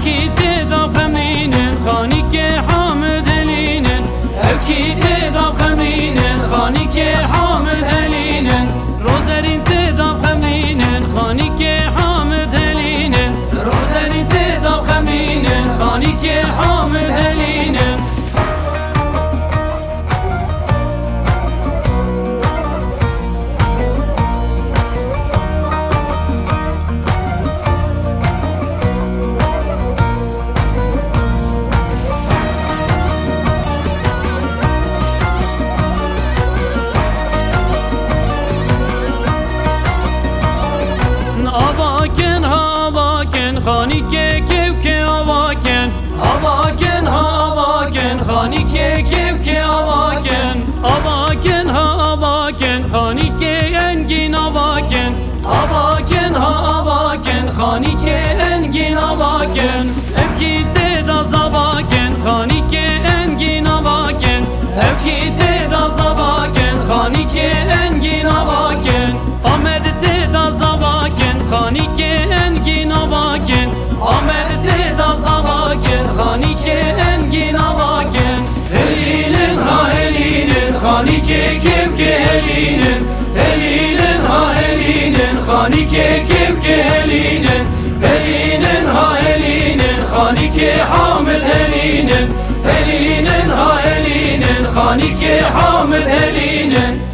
evki tedab heminen Xanike hamil helinen evki tedab heminen Xanike hamil helinen Rozerin tedab heminen Xanike hamil helinen Rozerin tedab heminen Xanike hamil helinen Avaken havaken Xanike kevke avaken Avaken havaken Xanike kevke avaken Avaken havaken Xanike engin avaken Avaken havaken Xanike engin avaken Evki tedaz avaken Xanike engin avaken Evki tedaz avaken Xanike engin avaken Ahmet tedaz avaken Xanike engin avaken Ahmet tedaz avaken Xanike engin avaken Helinen ha helinen Xanike kevke helinen Helinen ha helinen Xanike kevke helinen Helinen ha helinen Xanike hamil helinen Helinen ha helinen Xanike hamil helinen